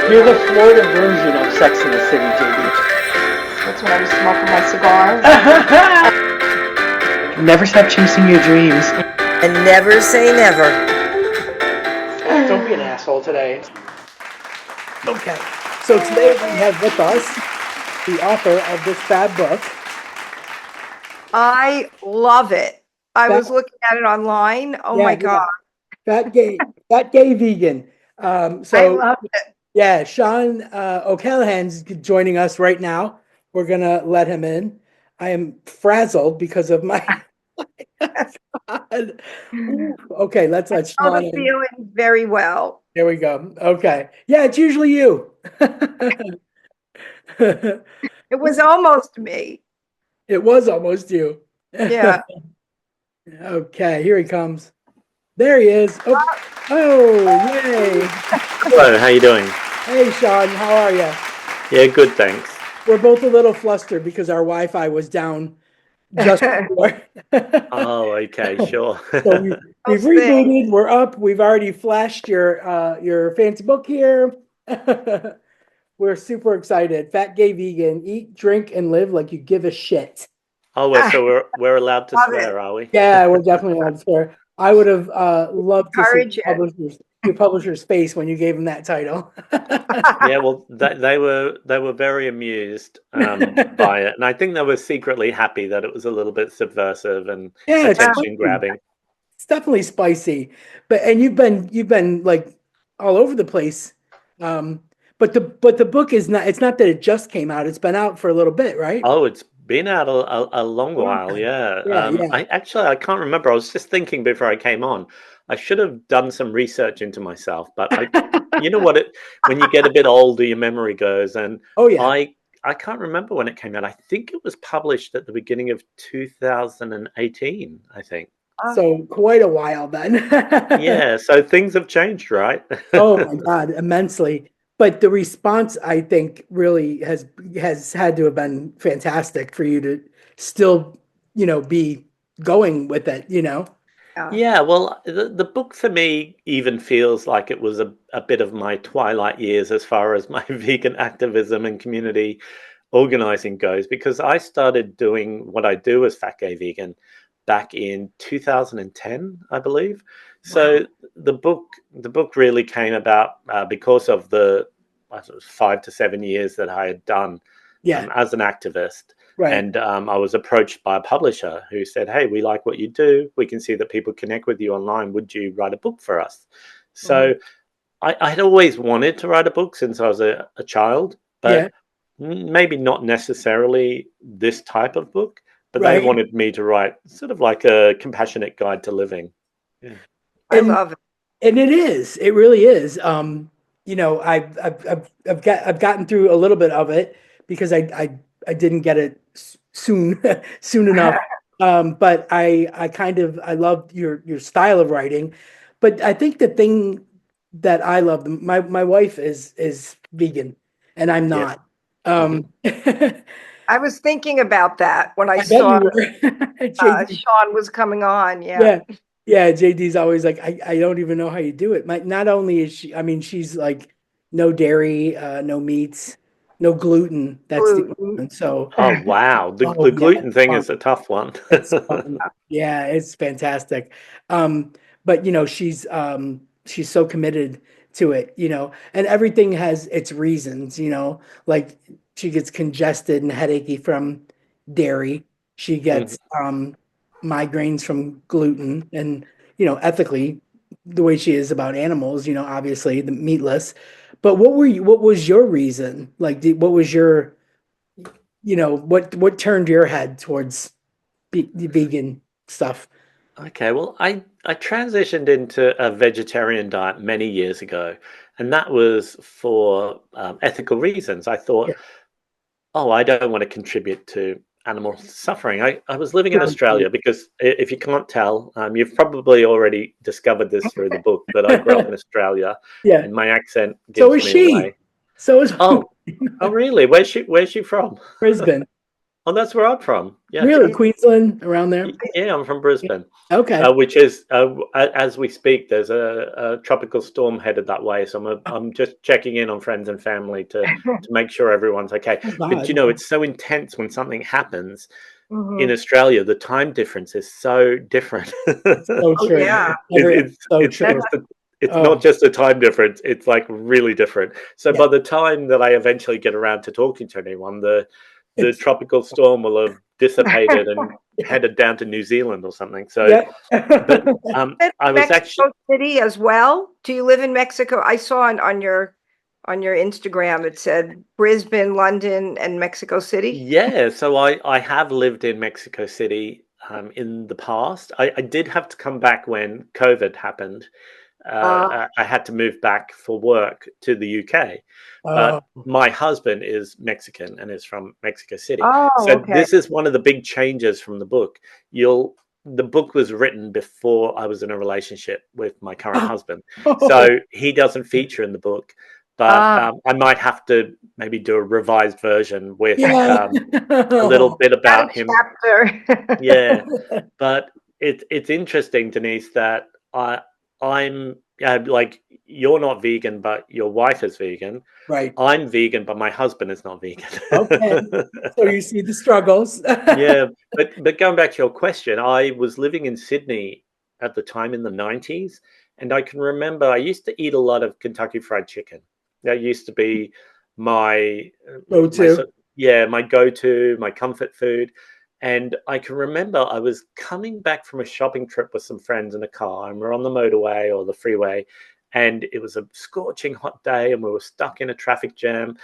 You're the Florida version of Sex in the City, JD. That's when I was smoking my cigars. Never stop chasing your dreams. And never say never. Don't be an asshole today. Okay, so today we have with us the author of this fab book. I love it. I was looking at it online. Oh my God. Fat gay vegan. I love it. Yeah, Sean O'Callahan's joining us right now. We're gonna let him in. I am frazzled because of my. Okay, let's let I'm Sean in. feeling very well. There we go. Okay, yeah, it's usually you. It was almost me. It was almost you. Yeah. Okay, here he comes. There he is. Oh, yay. Hello, how you doing? Hey, Sean, how are you? Yeah, good, thanks. We're both a little flustered because our Wi-Fi was down just before. Oh, okay, sure. So we've rebooted. We're up. We've already flashed your fancy book here. We're super excited. Fat Gay Vegan. Eat, drink, and live like you give a shit. Oh, so we're allowed to swear, are we? Yeah, we're definitely allowed to swear. I would have loved to see your publisher's face when you gave him that title. Yeah, well, they were very amused by it, and I think they were secretly happy that it was a little bit subversive and attention grabbing. It's definitely spicy, and you've been like all over the place. But the book is not. It's not that it just came out. It's been out for a little bit, right? Oh, it's been out a long while. Yeah. I can't remember. I was just thinking before I came on. I should have done some research into myself, but you know what? When you get a bit older, your memory goes. And I can't remember when it came out. I think it was published at the beginning of 2018. I think. So quite a while then. Yeah. So things have changed, right? Oh my God, immensely. But the response, I think, really has had to have been fantastic for you to still, be going with it, Yeah, well, the book for me even feels like it was a bit of my twilight years as far as my vegan activism and community organizing goes, because I started doing what I do as Fat Gay Vegan back in 2010, I believe. So the book really came about because of the 5 to 7 years that I had done as an activist. Right. And I was approached by a publisher who said, "Hey, we like what you do. We can see that people connect with you online. Would you write a book for us?" So I had always wanted to write a book since I was a child, but maybe not necessarily this type of book. But they wanted me to write sort of like a compassionate guide to living. Yeah. I love it. And it is. It really is. I've gotten through a little bit of it because I didn't get it soon enough. But I love your style of writing. But I think the thing that I love, my wife is vegan and I'm not. I was thinking about that when I saw Sean was coming on. Yeah, JD's always like, I don't even know how you do it. Not only is she, I mean, she's like no dairy, no meats, no gluten. That's the one. So oh wow, the gluten thing is a tough one. It's fun. Yeah, it's fantastic. But she's so committed to it, and everything has its reasons, like she gets congested and headachy from dairy. She gets migraines from gluten, and ethically, the way she is about animals, obviously the meatless. But what was your reason? Like, what was your, what turned your head towards the vegan stuff? Okay, well, I transitioned into a vegetarian diet many years ago, and that was for ethical reasons. I thought, oh, I don't want to contribute to animal suffering. I was living in Australia because, if you can't tell, you've probably already discovered this through the book, that I grew up in Australia. Yeah, and my accent gives me away. So is oh really? Where's she from? Brisbane. Oh, that's where I'm from. Yeah. Really, Queensland, around there? Yeah, I'm from Brisbane. Okay. Which is, as we speak, there's a tropical storm headed that way. So I'm just checking in on friends and family to make sure everyone's okay. Oh, But God. you know, it's so intense when something happens in Mhm. Australia. The time difference is so different. So true. yeah. It's So true. it's Oh. not just a time difference. It's like really different. So Yeah. by the time that I eventually get around to talking to anyone, the It's- tropical storm will have dissipated and headed down to New Zealand or something. So, Yeah. but I was actually Mexico City as well. Do you live in Mexico? I saw on your Instagram it said Brisbane, London, and Mexico City. yeah. So I have lived in Mexico City in the past. I did have to come back when COVID happened. I had to move back for work to the UK. Oh, But my husband is Mexican and is from Mexico City. Oh, So okay. this is one of the big changes from the book. The book was written before I was in a relationship with my current husband. So he doesn't feature in the book, but I might have to maybe do a revised version with yeah. a little bit about him. Chapter. Yeah, but it's interesting, Denise, that I'm like you're not vegan, but your wife is vegan. Right. I'm vegan, but my husband is not vegan. Okay. So you see the struggles. Yeah, but going back to your question, I was living in Sydney at the time in the 90s, and I can remember I used to eat a lot of Kentucky Fried Chicken. That used to be my Go-to. my go-to, my comfort food. And I can remember I was coming back from a shopping trip with some friends in a car, and we're on the motorway or the freeway, and it was a scorching hot day, and we were stuck in a traffic jam,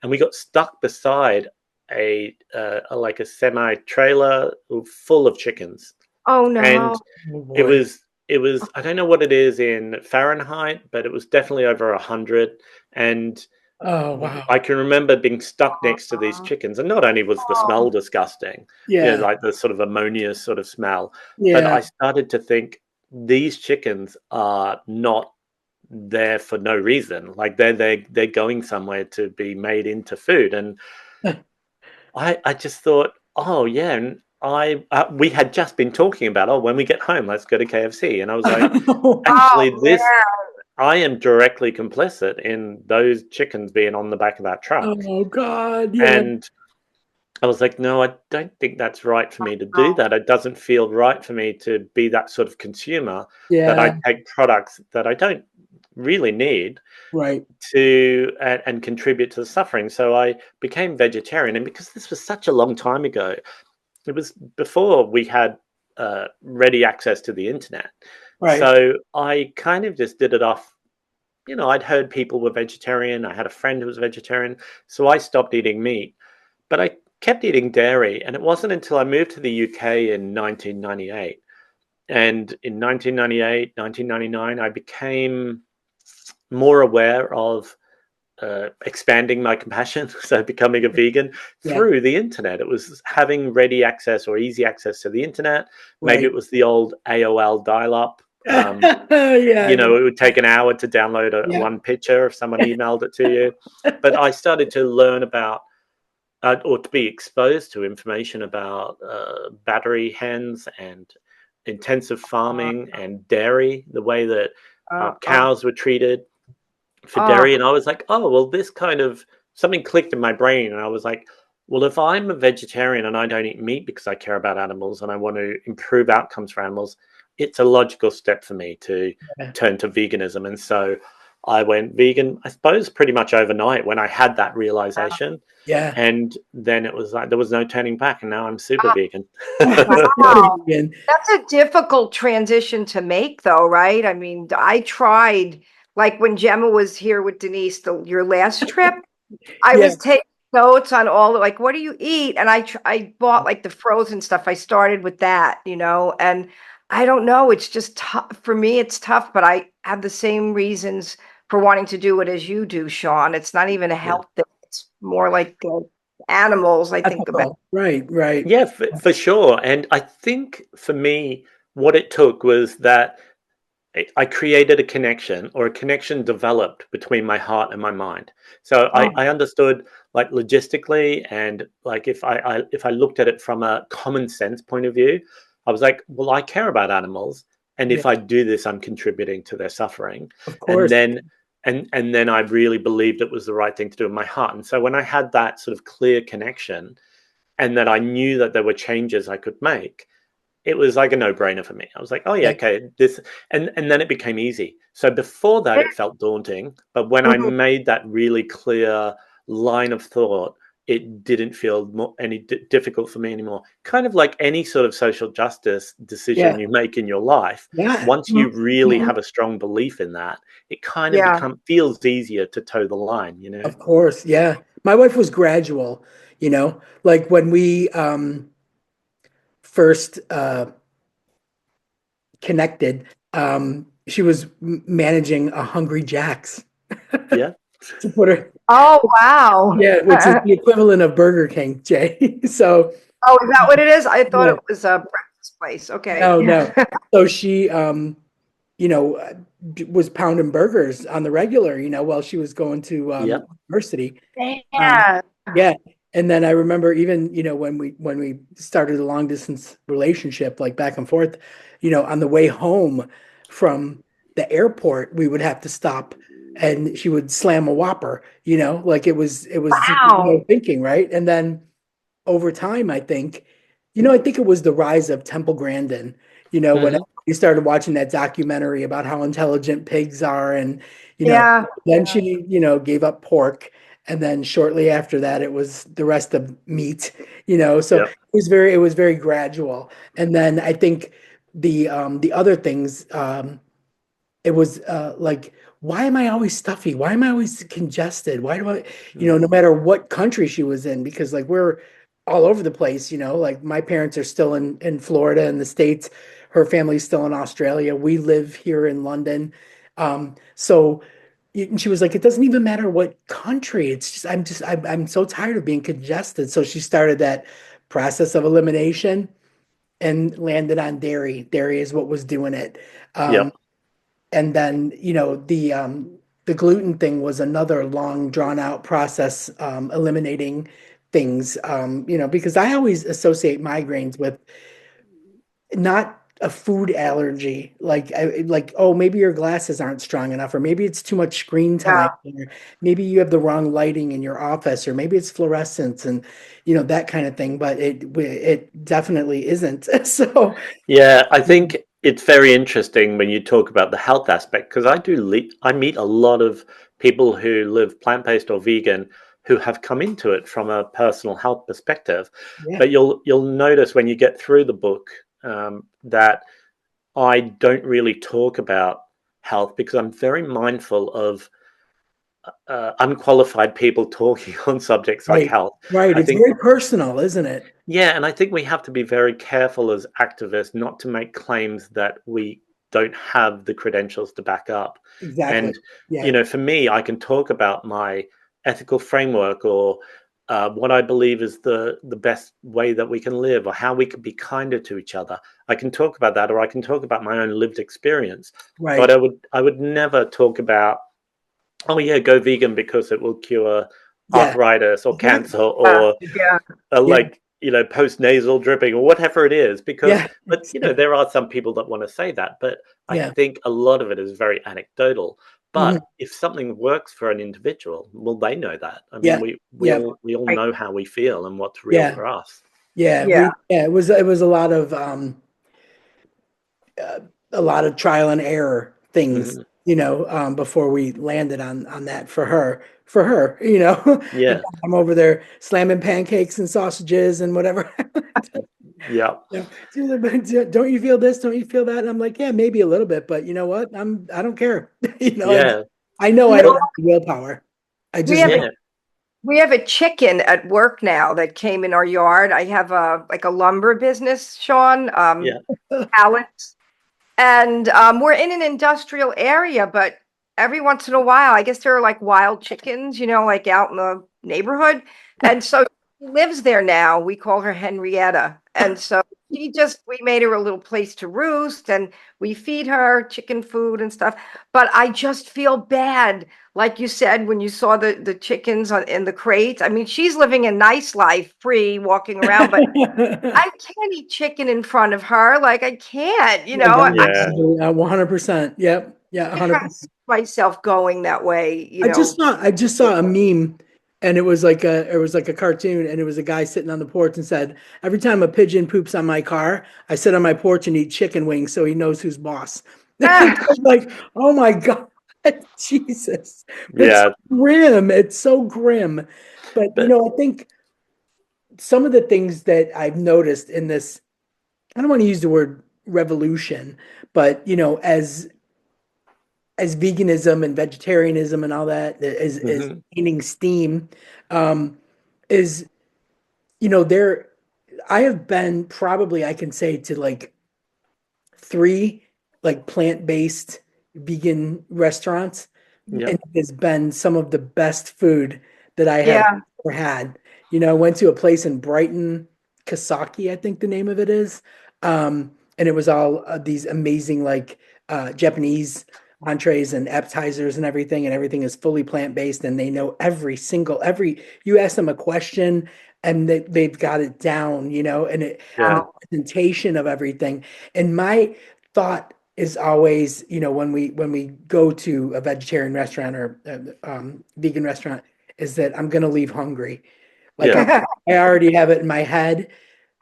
and we got stuck beside like a semi trailer full of chickens, Oh no. and Oh, it boy. was I don't know what it is in Fahrenheit, but it was definitely over 100, and Oh, wow. I can remember being stuck next to these chickens, and not only was the smell disgusting, Yeah. like the sort of ammonia sort of smell, but Yeah. I started to think these chickens are not there for no reason. Like they're going somewhere to be made into food, and I just thought, oh yeah, and we had just been talking about, oh, when we get home, let's go to KFC, and I was like, actually, this. I am directly complicit in those chickens being on the back of that truck. Oh, God. Yeah. And I was like, no, I don't think that's right for me to do that. It doesn't feel right for me to be that sort of consumer that Yeah. I take products that I don't really need Right. to and contribute to the suffering. So I became vegetarian. And because this was such a long time ago, it was before we had ready access to the internet. Right. So I kind of just did it off. I'd heard people were vegetarian. I had a friend who was vegetarian. So I stopped eating meat, but I kept eating dairy. And it wasn't until I moved to the UK in 1998. And in 1998, 1999, I became more aware of expanding my compassion, so becoming a vegan through the internet. It was having ready access or easy access to the internet. Maybe it was the old AOL dial-up. Yeah. It would take an hour to download one picture if someone emailed it to you. But I started to learn about or to be exposed to information about battery hens and intensive farming and dairy, the way that cows were treated for dairy. And I was like, oh, well, this kind of something clicked in my brain. And I was like, well, if I'm a vegetarian and I don't eat meat because I care about animals and I want to improve outcomes for animals, it's a logical step for me to turn to veganism. And so I went vegan, I suppose, pretty much overnight when I had that realization. Yeah. And then it was like there was no turning back. And now I'm super vegan. Wow. That's a difficult transition to make, though, right? I mean, I tried, like when Gemma was here with Denise, your last trip, I was taking notes on all like, what do you eat? And I bought like the frozen stuff. I started with that, and I don't know. It's just tough for me. It's tough, but I have the same reasons for wanting to do it as you do, Sean. It's not even a health thing. It's more like animals, I think about. Right. Yeah, for sure. And I think for me, what it took was that I created a connection, or a connection developed between my heart and my mind. So I understood, like logistically, and like if I looked at it from a common sense point of view, I was like, well, I care about animals, and Yeah, if I do this, I'm contributing to their suffering. of And course. then and then I really believed it was the right thing to do in my heart. And so when I had that sort of clear connection, and that I knew that there were changes I could make, it was like a no-brainer for me. I was like, oh yeah, Yeah. okay, this, and then it became easy. So before that, it felt daunting, but when I Mhm. made that really clear line of thought, it didn't feel any difficult for me anymore. Kind of like any sort of social justice decision Yeah. you make in your life, Yeah. once you really Mhm. have a strong belief in that, it kind of Yeah. feels easier to toe the line, you know? Of course. Yeah. My wife was gradual, like when we first connected, she was managing a Hungry Jack's Yeah. to put her, Oh, wow. yeah, which is the equivalent of Burger King, Jay. So, Oh, is that what it is? I thought yeah, it was a breakfast place. Okay. no, no. So she, you know, was pounding burgers on the regular, while she was going to Yep. university. Um, Yeah. yeah. And then I remember even, when we started a long distance relationship, like back and forth, on the way home from the airport, we would have to stop and she would slam a Whopper, like it was just Wow. thinking, right? And then over time, I think it was the rise of Temple Grandin, when Hmm. you started watching that documentary about how intelligent pigs are. And, Yeah. then she, gave up pork. And then shortly after that, it was the rest of meat, so Yep. it was very gradual. And then I think the other things, it was like, why am I always stuffy? Why am I always congested? Why do I, no matter what country she was in, because like we're all over the place, like my parents are still in Florida in the States. Her family's still in Australia. We live here in London. So and she was like, it doesn't even matter what country. It's I'm so tired of being congested. So she started that process of elimination and landed on dairy. Dairy is what was doing it. Um, Yep. and then the gluten thing was another long drawn out process, eliminating things, because I always associate migraines with not a food allergy, like, oh, maybe your glasses aren't strong enough, or maybe it's too much screen time, Yeah. or maybe you have the wrong lighting in your office, or maybe it's fluorescence, and that kind of thing. But it definitely isn't. So Yeah, I think it's very interesting when you talk about the health aspect, because I meet a lot of people who live plant-based or vegan who have come into it from a personal health perspective. yeah, But you'll notice when you get through the book, that I don't really talk about health because I'm very mindful of unqualified people talking on subjects like right, health. right. I It's think very personal, isn't it? Yeah, and I think we have to be very careful as activists not to make claims that we don't have the credentials to back up. Exactly. And, Yeah. for me, I can talk about my ethical framework, or what I believe is the best way that we can live, or how we can be kinder to each other. I can talk about that, or I can talk about my own lived experience. But Right. I would never talk about, oh yeah, go vegan because it will cure Yeah. arthritis or Exactly. cancer, Yeah. or Yeah. Yeah. like, post nasal dripping or whatever it is, because Yeah. but there are some people that want to say that, but I Yeah. think a lot of it is very anecdotal. Mhm. But if something works for an individual, well, they know that. I mean, Yeah. Yeah. we all Right. know how we feel and what's real Yeah. for us. Yeah. Yeah. It was uh, a lot of trial and error things, Hmm. before we landed on that for her. Yeah. I'm over there slamming pancakes and sausages and whatever. Yeah. She was like, "But don't you feel this? Don't you feel that?" And I'm like, yeah, maybe a little bit, but you know what? I don't care. Yeah. I know I No, don't have the willpower. I we just have a know. Yeah. we have a chicken at work now that came in our yard. I have a lumber business, Sean, Yeah. pallets. And we're in an industrial area, but every once in a while, I guess there are like wild chickens, like out in the neighborhood. And so she lives there now. We call her Henrietta. And so we made her a little place to roost, and we feed her chicken food and stuff. But I just feel bad, like you said, when you saw the chickens in the crates. I mean, she's living a nice life, free, walking around, but I can't eat chicken in front of her. Like I can't, Oh my God, Yeah. 100%. Yep. Yeah, I 100%. can't myself going that way, I just saw a meme, and it was like a cartoon, and it was a guy sitting on the porch and said, "Every time a pigeon poops on my car, I sit on my porch and eat chicken wings so he knows who's boss." It's like, oh my God, Jesus. It's Yeah. grim. It's so grim. But But I think some of the things that I've noticed in this, I don't want to use the word revolution, but as veganism and vegetarianism and all that is mhm. gaining steam, um, is there. I have been probably, I can say, to like 3 like plant-based vegan restaurants, and Yep. it has been some of the best food that I have yeah, ever had. I went to a place in Brighton, Kasaki, I think the name of it is. And it was all these amazing like Japanese entrees and appetizers and everything is fully plant-based, and they know every you ask them a question and they've got it down, and the Yeah. wow. presentation of everything. And my thought is always, when we go to a vegetarian restaurant or vegan restaurant, is that I'm gonna leave hungry. Like Yeah. I already have it in my head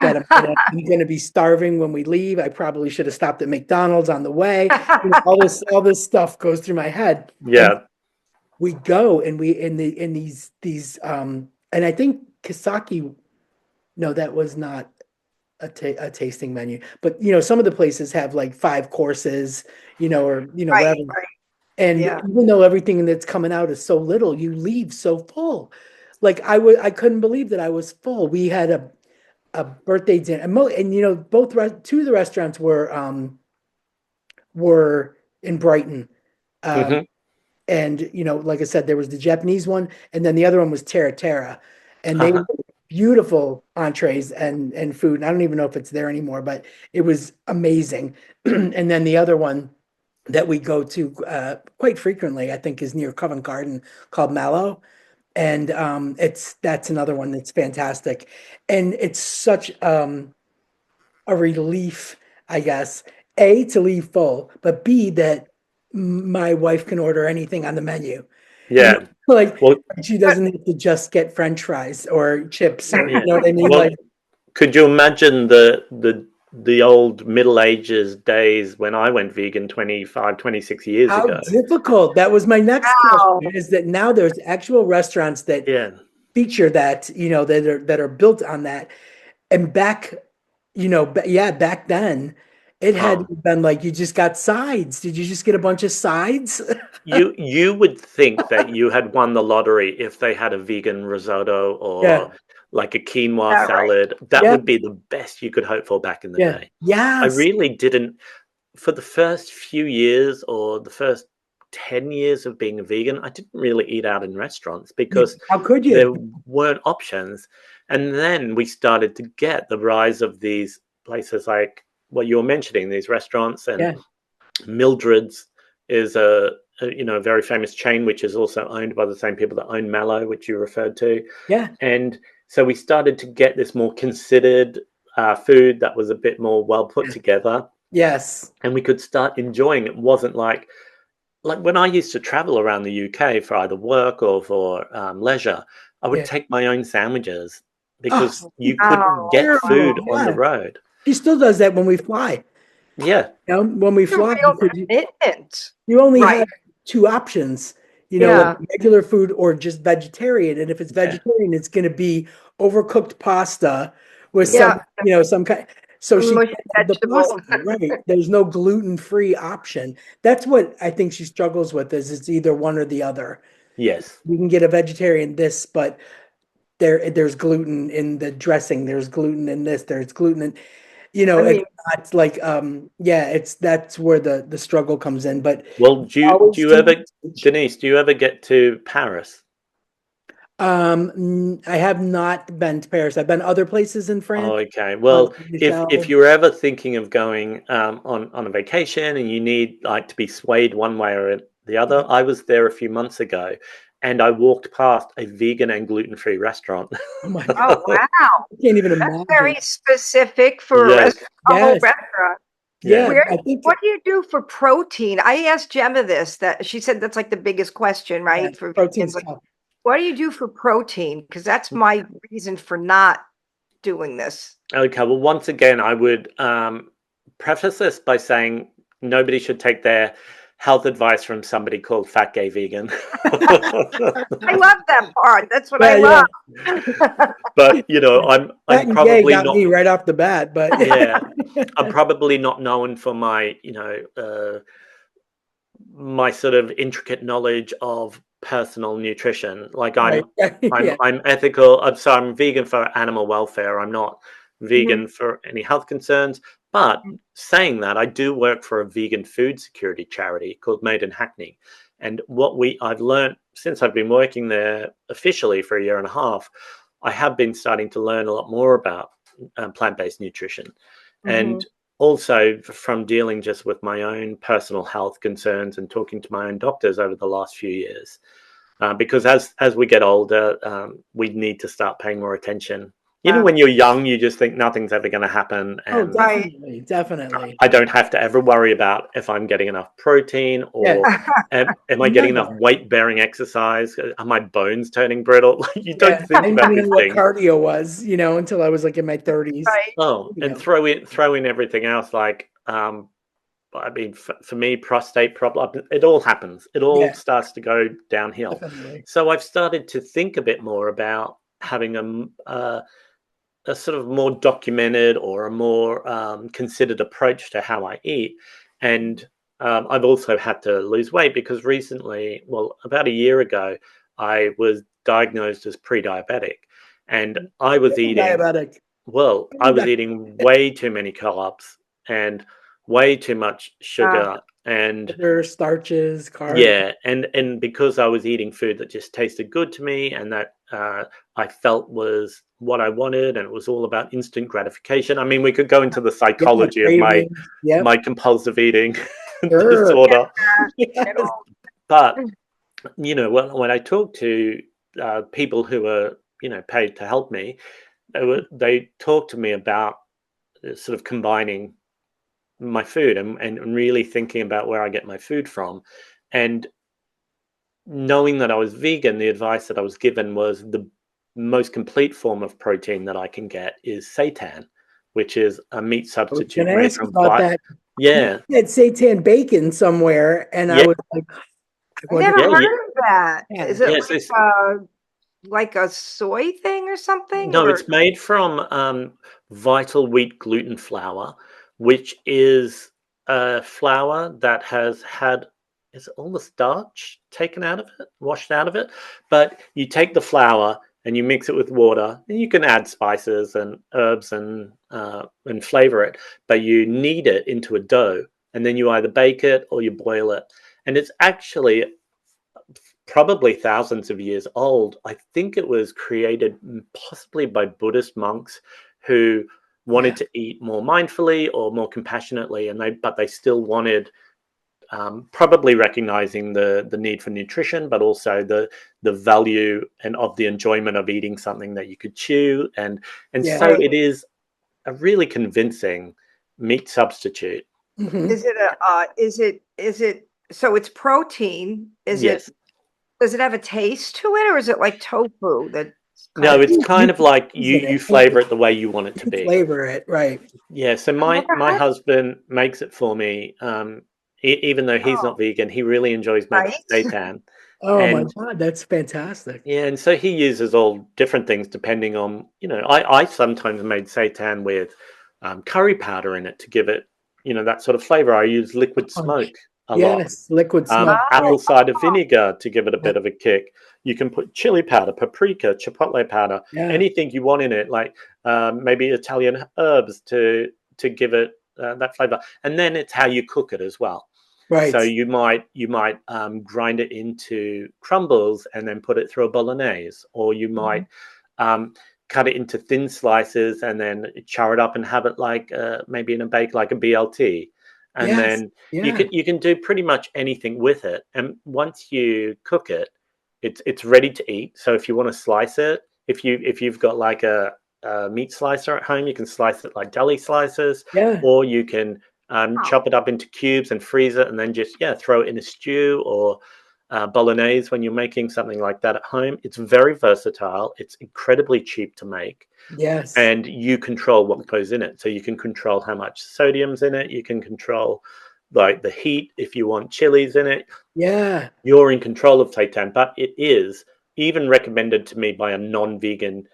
that I'm gonna be starving when we leave. I probably should have stopped at McDonald's on the way. All this stuff goes through my head, and Yeah. we go and we in these and I think Kisaki. No, that was not a tasting menu. But some of the places have like 5 courses, or Right, whatever. right. And Yeah. even though everything that's coming out is so little, you leave so full. Like I couldn't believe that I was full. We had a birthday dinner, and both 2 of the restaurants were in Brighton. Um, hmm and like I said, there was the Japanese one, and then the other one was Terra Terra, and they were Uh-huh. beautiful entrees and food. And I don't even know if it's there anymore, but it was amazing. And then the other one that we go to quite frequently, I think, is near Covent Garden, called Mallow, and that's another one that's fantastic, and it's such a relief, I guess, A, to leave full, but B, that my wife can order anything on the menu. You know, Yeah. like Well, she doesn't have to just get French fries or chips, or yeah. what I mean? Well, Like, could you imagine the old Middle Ages days when I went vegan 25, 26 years how ago? difficult. That was my next Wow. question, is that now there's actual restaurants that Yeah. feature that, that are built on that. And back, yeah, back then, it had Oh. been like you just got sides. Did you just get a bunch of sides? You would think that you had won the lottery if they had a vegan risotto Yeah, or like a quinoa Yeah, right. salad. That yeah, would be the best you could hope for back in the yeah, day. I yes, really didn't, for the first few years or the first 10 years of being a vegan, I didn't really eat out in restaurants because How could there you? weren't options. And then we started to get the rise of these places like what you're mentioning, these restaurants, and Yeah, Mildred's is a very famous chain which is also owned by the same people that own Mallow, which you referred to. yeah, And so we started to get this more considered food that was a bit more well put together, yes, and we could start enjoying it. Wasn't like when I used to travel around the UK for either work or for leisure, I would yeah. take my own sandwiches Oh, because you couldn't Oh, get terrible. food on the Yeah, road. she still does that when we fly. Yeah. When we it's a fly, real because commitment. you only Right. have 2 options, like Yeah. regular food or just vegetarian. And if it's Yeah. vegetarian, it's going to be overcooked pasta with Yeah. some kind. So she Mushy can't have the pasta, vegetable. right? There's no gluten-free option. That's what I think she struggles with, is it's either one or the other. Yes. You can get a vegetarian this, but there's gluten in the dressing, there's gluten in this, there's gluten in, I it's mean, not like yeah, that's where the struggle comes in. But Well, do always you keep ever, Denise? Do you ever get to Paris? I have not been to Paris. I've been other places in Oh, France. okay. Well, if Michel. you're ever thinking of going on a vacation and you need like to be swayed one way or the other, I was there a few months ago, and I walked past a vegan and gluten-free restaurant. Oh my Oh, God. wow. I can't even That's imagine. very specific for Yes, a whole Yes. restaurant. Yeah. yeah. I think What do you do for protein? I asked Gemma this, that she said that's like the biggest question, right? For protein's vegans. Like, tough. what do you do for protein? Because that's my reason for not doing this. Okay. Well, once again, I would preface this by saying nobody should take their health advice from somebody called Fat Gay Vegan. I love that part. That's what I Yeah, love. But you know, I'm Fat I'm and gay probably got not. me right off the bat, but Yeah, I'm probably not known for my, my sort of intricate knowledge of personal nutrition. Like right. Yeah. I'm ethical. So I'm vegan for animal welfare. I'm not Mhm. vegan for any health concerns. But saying that, I do work for a vegan food security charity called Made in Hackney. And I've learned since I've been working there officially for a year and a half, I have been starting to learn a lot more about plant-based nutrition. And Mhm. also from dealing just with my own personal health concerns and talking to my own doctors over the last few years, because as we get older, we need to start paying more attention. You know, Wow. when you're young, you just think nothing's ever going to happen, Oh, and Right. definitely. I don't have to ever worry about if I'm getting enough protein Yeah. or am I getting enough Never. weight-bearing exercise? Are my bones turning brittle? You don't Yeah. I think didn't about even these know what things. cardio was, until I was like in my 30s. Right. Oh, and throw in everything else like I mean, for me, prostate problem, it all happens. It all Yeah, starts to go downhill. definitely. So I've started to think a bit more about having a sort of more documented or a more considered approach to how I eat. And I've also had to lose weight because recently, well, about a year ago, I was diagnosed as pre-diabetic, and I was I'm eating diabetic. I was eating way too many carbs and way too much Wow. sugar, and Sugar, starches, carbs. yeah, and because I was eating food that just tasted good to me and that I felt was what I wanted, and it was all about instant gratification. I mean, we could go into the Yeah, psychology of cravings. Yep. my compulsive eating Sure. disorder, At all. but when I talk to people who are paid to help me, they talk to me about sort of combining my food and really thinking about where I get my food from. And knowing that I was vegan, the advice that I was given was the most complete form of protein that I can get is seitan, which is a meat I was substitute gonna made ask from about that. You yeah, said seitan bacon somewhere, and I yeah, was like, I I wonder. never yeah, heard of that. Yeah. Is it yes. like a soy thing or something? No, Or it's made from vital wheat gluten flour, which is a flour that has had is all the starch taken out of it, washed out of it. But you take the flour and you mix it with water, and you can add spices and herbs and flavor it. But you knead it into a dough, and then you either bake it or you boil it. And it's actually probably thousands of years old. I think it was created possibly by Buddhist monks who wanted Yeah. to eat more mindfully or more compassionately, but they still wanted probably recognizing the need for nutrition, but also the value and of the enjoyment of eating something that you could chew, and Yeah. so right. it is a really convincing meat substitute. Hmm. Is it so it's protein? Yes. Does it have a taste to it, or is it like tofu that's kind No, of it's You kind of can like season you it. flavor it the way you want it You to can be. flavor it, right? Yeah, so I my never my heard husband makes it for me. Even though he's of not vegan, he really enjoys making rice. seitan, Oh my and God, that's fantastic. yeah, and so he uses all different things depending on I sometimes made seitan with curry powder in it to give it that sort of flavor. I use liquid smoke Punch. a lot. Yes, liquid smoke. Apple Right. cider vinegar to give it a Yeah. bit of a kick. You can put chili powder, paprika, chipotle powder, Yeah. anything you want in it, like maybe Italian herbs to give it that flavor. And then it's how you cook it as well. Right. So you might grind it into crumbles and then put it through a bolognese, or you might cut it into thin slices and then char it up and have it like maybe in a bake like a BLT. And Yes. then Yeah. you can do pretty much anything with it. And once you cook it, it's ready to eat. So if you want to slice it, if you've got like a meat slicer at home, you can slice it like deli slices, Yeah. or you can chop it up into cubes and freeze it, and then just throw it in a stew or bolognese when you're making something like that at home. It's very versatile. It's incredibly cheap to make, Yes. and you control what goes in it. So you can control how much sodium's in it. You can control like the heat. If you want chilies in it, Yeah. you're in control of seitan. But it is even recommended to me by a non-vegan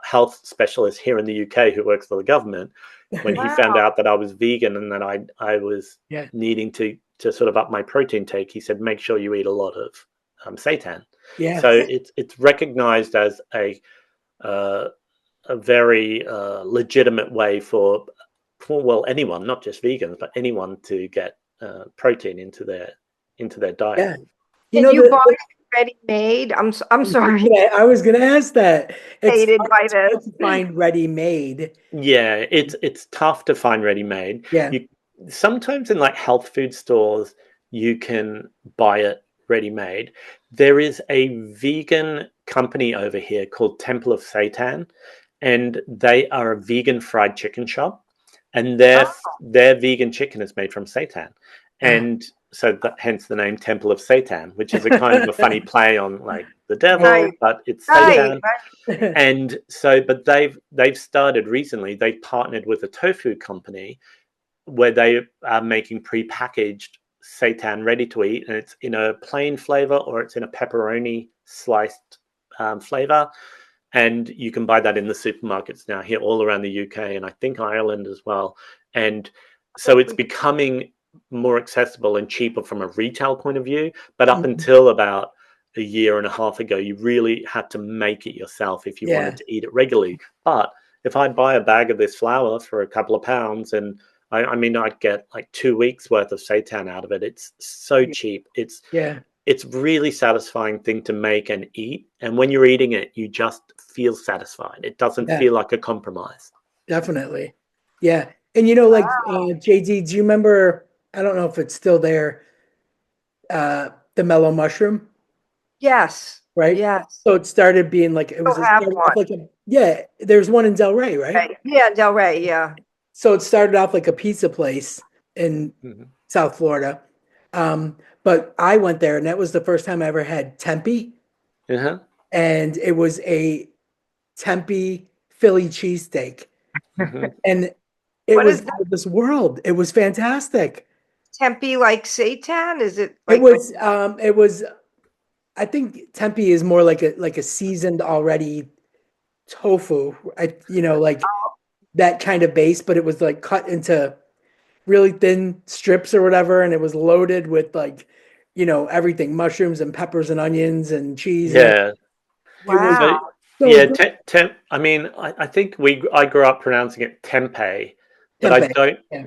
health specialist here in the UK who works for the government. When he found out that I was vegan and that I was needing to sort of up my protein take, he said, make sure you eat a lot of seitan. Yes. So it's recognized as a very legitimate way for well, anyone, not just vegans, but anyone to get protein into their diet. Yeah. Can you buy it ready-made? I'm sorry. I was gonna ask that. It's By hard to find ready-made. Yeah, it's tough to find ready-made. Yeah. Sometimes in like health food stores, you can buy it ready-made. There is a vegan company over here called Temple of Seitan, and they are a vegan fried chicken shop, and their vegan chicken is made from seitan, and so hence the name Temple of Seitan, which is a kind of a funny play on like the devil, but it's seitan. And so, but they've started recently. They've partnered with a tofu company where they are making prepackaged seitan ready to eat, and it's in a plain flavor or it's in a pepperoni sliced flavor. And you can buy that in the supermarkets now here all around the UK and I think Ireland as well. And so it's becoming more accessible and cheaper from a retail point of view. But up until about a year and a half ago, you really had to make it yourself if you wanted to eat it regularly. But if I buy a bag of this flour for a couple of pounds, and I mean, I'd get like 2 weeks worth of seitan out of it. It's so cheap. It's really satisfying thing to make and eat. And when you're eating it, you just feel satisfied. It doesn't feel like a compromise. Definitely. Yeah. And like JD, do you remember, I don't know if it's still there, the mellow mushroom? Yes. Right? Yes. So it started being like, it was there's one in Del Rey, right? Yeah, Del Rey, yeah. So it started off like a pizza place in South Florida. But I went there and that was the first time I ever had Tempe. And it was a Tempe Philly cheesesteak. And it was out of this world. It was fantastic. Tempe like seitan? Is it like it was I think Tempe is more like a seasoned already tofu. Like that kind of base, but it was like cut into really thin strips or whatever, and it was loaded with like everything, mushrooms and peppers and onions and cheese. Yeah. Wow. I mean, I think I grew up pronouncing it tempeh, but I don't. Yeah.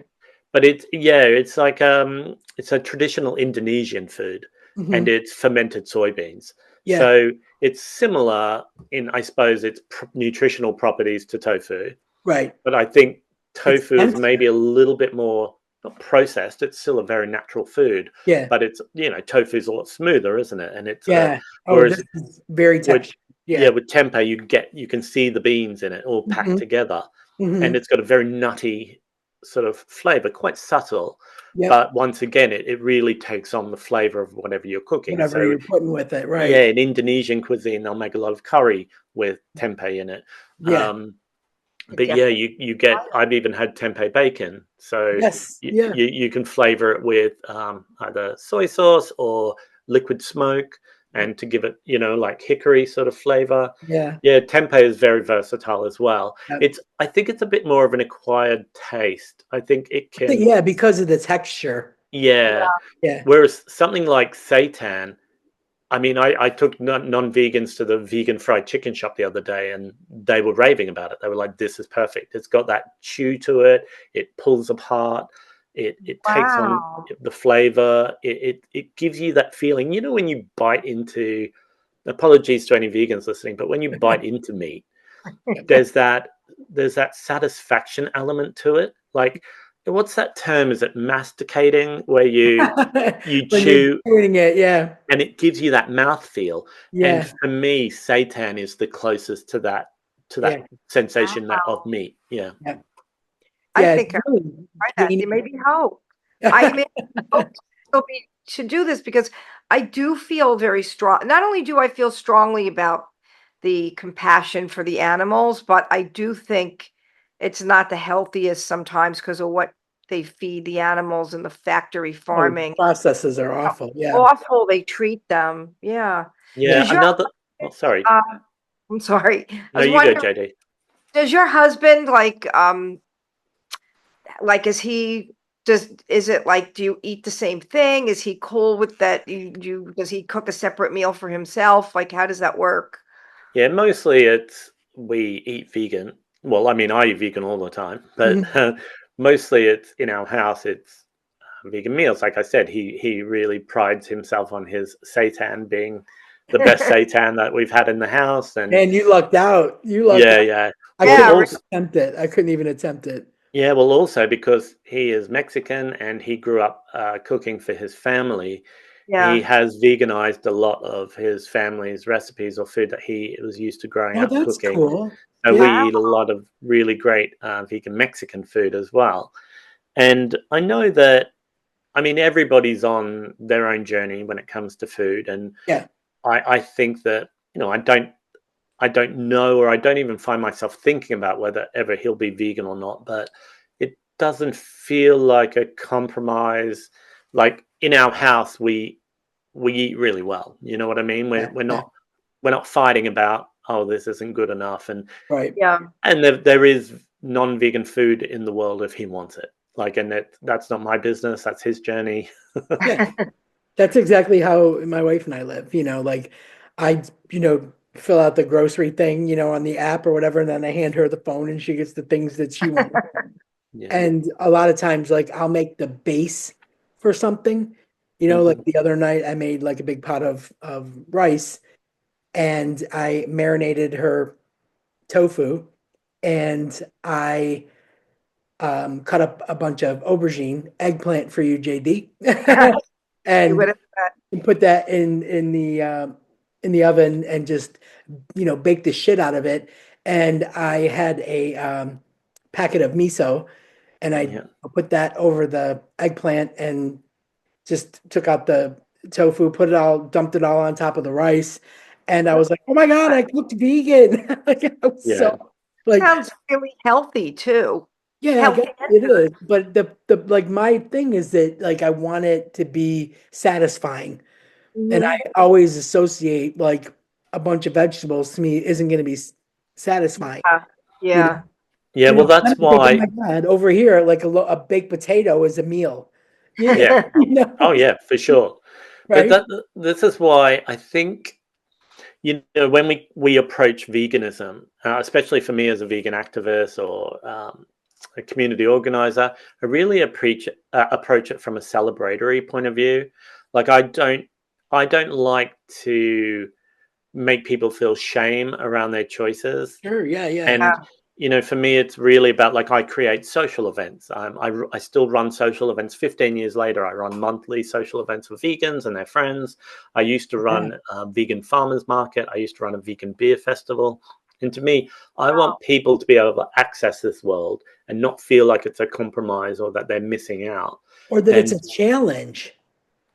But it's like it's a traditional Indonesian food, and it's fermented soybeans. Yeah. So it's similar in, I suppose, its nutritional properties to tofu. Right. But I think tofu is maybe a little bit more not processed. It's still a very natural food. Yeah. But it's tofu's a lot smoother, isn't it? And it's this is very textured. With tempeh you can see the beans in it all packed together, and it's got a very nutty sort of flavor, quite subtle. But once again, it really takes on the flavor of whatever you're cooking. Whatever you're putting with it, right? Yeah, in Indonesian cuisine, they'll make a lot of curry with tempeh in it. Yeah. But you get. I've even had tempeh bacon, so you can flavor it with either soy sauce or liquid smoke, and to give it like hickory sort of flavor. Tempeh is very versatile as well. I think it's a bit more of an acquired taste. I think it can because of the texture. Whereas something like seitan, I mean, I took non-vegans to the vegan fried chicken shop the other day, and they were raving about it. They were like, this is perfect. It's got that chew to it. It pulls apart. It takes on Wow. the flavor. It gives you that feeling. You know, when you bite into, apologies to any vegans listening, but when you bite into meat, there's that satisfaction element to it. Like, what's that term? Is it masticating, where you When you're chew doing it, yeah, and it gives you that mouth feel? And yeah, for me, seitan is the closest to that yeah, sensation that of meat. Yeah. yeah, I yeah. It's think I really try that. It gaining. made me hope. I may hope to do this because I do feel very strong. Not only do I feel strongly about the compassion for the animals, but I do think it's not the healthiest sometimes because of what they feed the animals in the factory Oh, the farming. processes are awful. Yeah. Awful they treat them. Yeah. Yeah. Does your Oh, sorry. uh, I'm sorry. I No, was you go, wondering, JD. does your husband like is it like, do you eat the same thing? Is he cool with that? Does he cook a separate meal for himself? Like, how does that work? Yeah, mostly it's we eat vegan. Well, I mean, I eat vegan all the time, but Mhm. mostly it's in our house. It's vegan meals. Like I said, he really prides himself on his seitan being the best seitan that we've had in the house. And Man, you lucked out. You lucked yeah, out. yeah. I Well, Yeah, couldn't also even attempt it. I couldn't even attempt it. yeah, well, also because he is Mexican and he grew up cooking for his family, he yeah, has veganized a lot of his family's recipes or food that he was used to growing Oh, up that's cooking. cool. So Yeah. we wow, eat a lot of really great vegan Mexican food as well. And I know that, I mean, everybody's on their own journey when it comes to food. And Yeah. I think that, you know, I don't know, or I don't even find myself thinking about whether ever he'll be vegan or not, but it doesn't feel like a compromise. Like in our house, we eat really well. You know what I mean? Yeah. Yeah. We're not fighting about, oh, this isn't good enough. Right. yeah. And there is non-vegan food in the world if he wants it. Like, and that's not my business. That's his journey. Yeah. That's exactly how my wife and I live. Like I, fill out the grocery thing, on the app or whatever, and then I hand her the phone and she gets the things that she wants. Yeah, And a lot of times, like I'll make the base for something. Like hmm the other night I made like a big pot of rice and I marinated her tofu and I cut up a bunch of aubergine, eggplant for you, JD, You would and have that. put that in the oven and just bake the shit out of it. And I had a packet of miso, and I yeah, put that over the eggplant and just took out the tofu, dumped it all on top of the rice, and I was like, "Oh my god, I cooked vegan!" Like I was yeah, so like, Sounds really healthy too. yeah, I guess Healthy and it good. is. But the like my thing is that like I want it to be satisfying. And Mhm. I always associate like a bunch of vegetables to me isn't going to be satisfying. Yeah, You know, yeah. yeah. Well, then that's I think, oh why. my God, over here, like a baked potato is a meal. Yeah, Yeah. Oh, know, yeah, for sure. But right? this is why I think, you know, when we approach veganism, especially for me as a vegan activist or a community organizer, I really approach it from a celebratory point of view. Like I don't like to make people feel shame around their choices. Sure. Yeah. Yeah. And you know, for me, it's really about, like, I create social events. I still run social events. 15 years later, I run monthly social events for vegans and their friends. I used to Yeah. run a vegan farmers market. I used to run a vegan beer festival. And to me, I Wow. want people to be able to access this world and not feel like it's a compromise or that they're missing out. Or that it's And a challenge.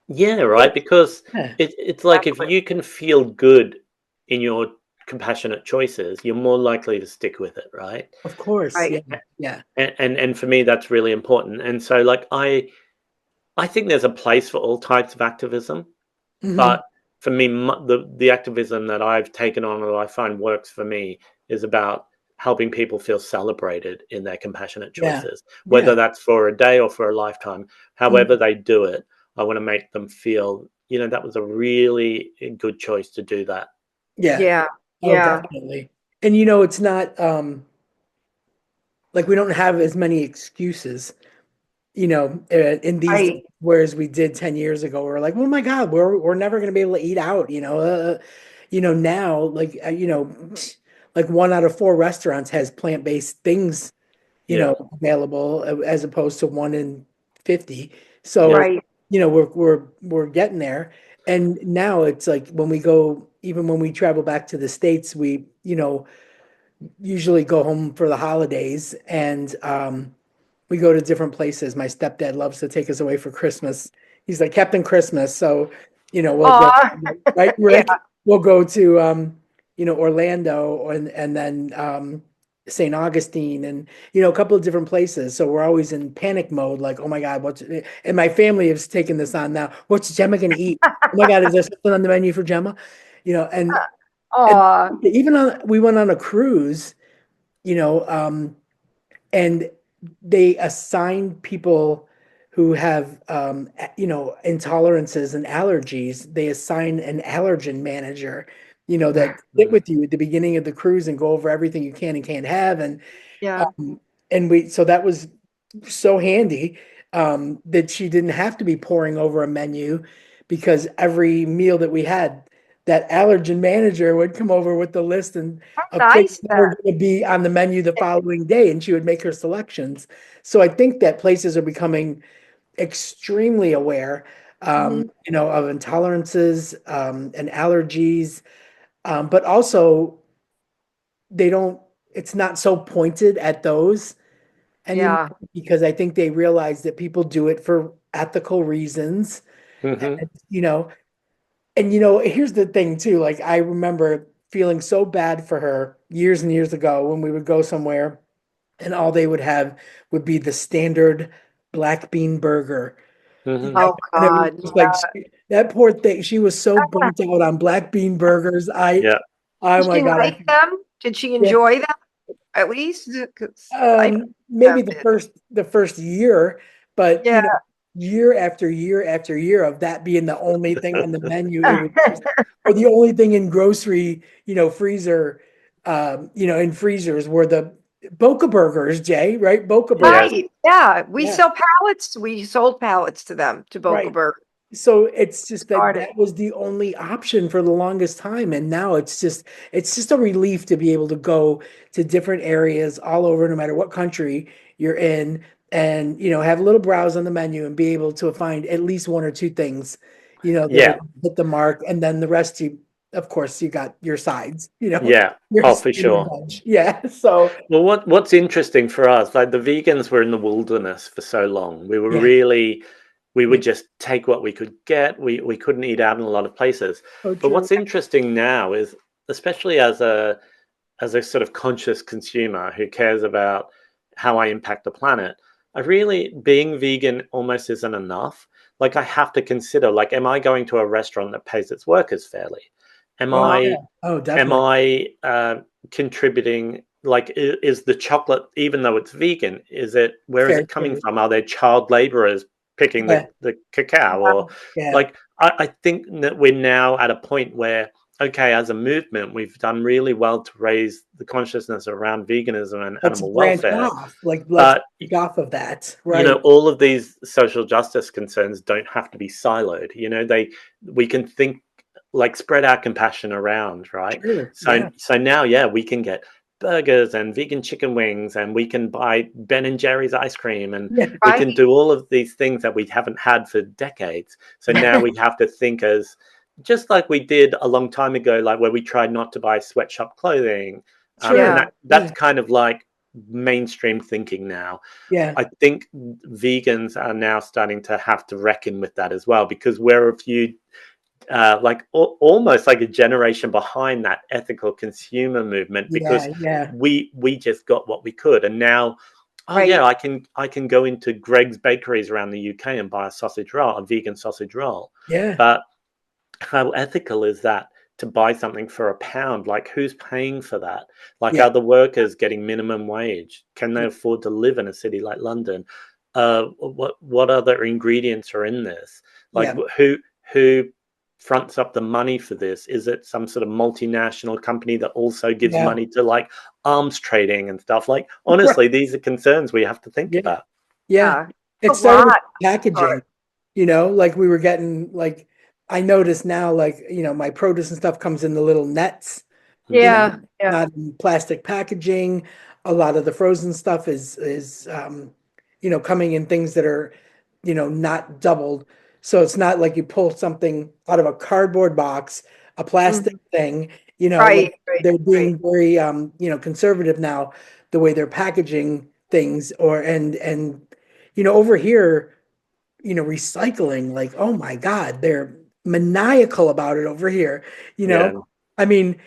yeah, right. Because Yeah. it's like, if Exactly. you can feel good in your compassionate choices, you're more likely to stick with it, right? Of course. Right. Yeah. Yeah. And for me, that's really important. And so, like, I think there's a place for all types of activism, Hmm. but for me, the activism that I've taken on, or I find works for me, is about helping people feel celebrated in their compassionate Yeah. choices, whether Yeah. that's for a day or for a lifetime. However Mhm. they do it, I want to make them feel, you know, that was a really good choice to do that. Yeah. Yeah. Oh, Yeah. definitely. And it's not like we don't have as many excuses. in these Right. whereas we did 10 years ago, we're like, oh my God, we're never going to be able to eat out, now, like, like 1 out of 4 restaurants has plant-based things, Yeah. available as opposed to 1 in 50. So, Yeah. Right. we're getting there. And now it's like when we go, even when we travel back to the States, we, usually go home for the holidays and, we go to different places. My stepdad loves to take us away for Christmas. He's like Captain Christmas. So, we'll go, Aw, right, yeah. Rick? We'll go to, Orlando and then, St. Augustine and, a couple of different places. So we're always in panic mode, like, oh my God, and my family has taken this on now. What's Gemma going to eat? Oh my God, is there something on the menu for Gemma? And Aw, even we went on a cruise, you know, and they assign people who have intolerances and allergies. They assign an allergen manager, that sit with you at the beginning of the cruise and go over everything you can and can't have. And yeah. um, so that was so handy, that she didn't have to be poring over a menu, because every meal that we had, that allergen manager would come over with the list and of things Nice that then. were going to be on the menu the following day, and she would make her selections. So I think that places are becoming extremely aware, Mhm. of intolerances, and allergies, but also they don't. It's not so pointed at those anymore, Yeah. because I think they realize that people do it for ethical reasons. Hmm. And, here's the thing too. Like, I remember feeling so bad for her years and years ago when we would go somewhere and all they would have would be the standard black bean burger. Hmm. Oh And it was God. just like, that poor thing. She was so burnt out on black bean burgers. Yeah. Oh Did my she God. like them? Did she Yeah. enjoy them at least? 'Cause I know Maybe some the did. first year, but Yeah. year after year after year of that being the only thing on the menu, it was just, or the only thing in grocery, freezer, in freezers were the Boca burgers, Jay, right? Boca burgers. Yes. Right. Yeah. We Yeah, sell pallets. We sold pallets to them, to Boca right. Burger. So it's just that Started. that was the only option for the longest time, and now it's just a relief to be able to go to different areas all over, no matter what country you're in, and have a little browse on the menu and be able to find at least one or two things, that Yeah. are hit the mark, and then the rest, of course, you got your sides, Yeah. your Oh, for and your sure. veg. Yeah. So Well, what's interesting for us, like the vegans were in the wilderness for so long. yeah, We yeah. would just take what we could get. We couldn't eat out in a lot of places. So But true. what's interesting now is, especially as a sort of conscious consumer who cares about how I impact the planet, I really, being vegan almost isn't enough. Like, I have to consider, like, am I going to a restaurant that pays its workers fairly? Am Oh Uh, yeah. I Oh, am definitely. I contributing? Like, is the chocolate, even though it's vegan, where is Fair it coming trade. from? Are there child laborers picking Yeah. the cacao? Or Yeah. like, I think that we're now at a point where, okay, as a movement, we've done really well to raise the consciousness around veganism and Let's animal branch welfare. off. Like, let's But break off of that. Right. all of these social justice concerns don't have to be siloed. We can think, like, spread our compassion around, right? Sure. So Yeah. so now, yeah, we can get burgers and vegan chicken wings, and we can buy Ben and Jerry's ice cream, and Yeah. we can right. do all of these things that we haven't had for decades. So now we have to think as, just like we did a long time ago, like where we tried not to buy sweatshop clothing, and Sure. Yeah. that's Yeah. kind of like mainstream thinking now. Yeah. I think vegans are now starting to have to reckon with that as well, because we're a few, like, almost like a generation behind that ethical consumer movement, Yeah. because Yeah. we just got what we could, and now, oh yeah, Right. I can go into Greg's bakeries around the UK and buy a vegan sausage roll. Yeah. But how ethical is that, to buy something for a pound? Like, who's paying for that? Like, Yeah. are the workers getting minimum wage? Can they Yeah. afford to live in a city like London? What other ingredients are in this? Like, Yeah. who fronts up the money for this? Is it some sort of multinational company that also gives Yeah. money to, like, arms trading and stuff? Like, Right. honestly, these are concerns we have to think Yeah. about. Yeah. Yeah. a it started with lot. packaging, like we were getting like I notice now, like, my produce and stuff comes in the little nets, Yeah, yeah. not in plastic packaging. A lot of the frozen stuff is coming in things that are, not doubled. So it's not like you pull something out of a cardboard box, a plastic Mhm. thing, like Right, right, they're right. being very, conservative now, the way they're packaging things and over here, recycling, like, oh my God, they're maniacal about it over here, you know? Yeah. I mean,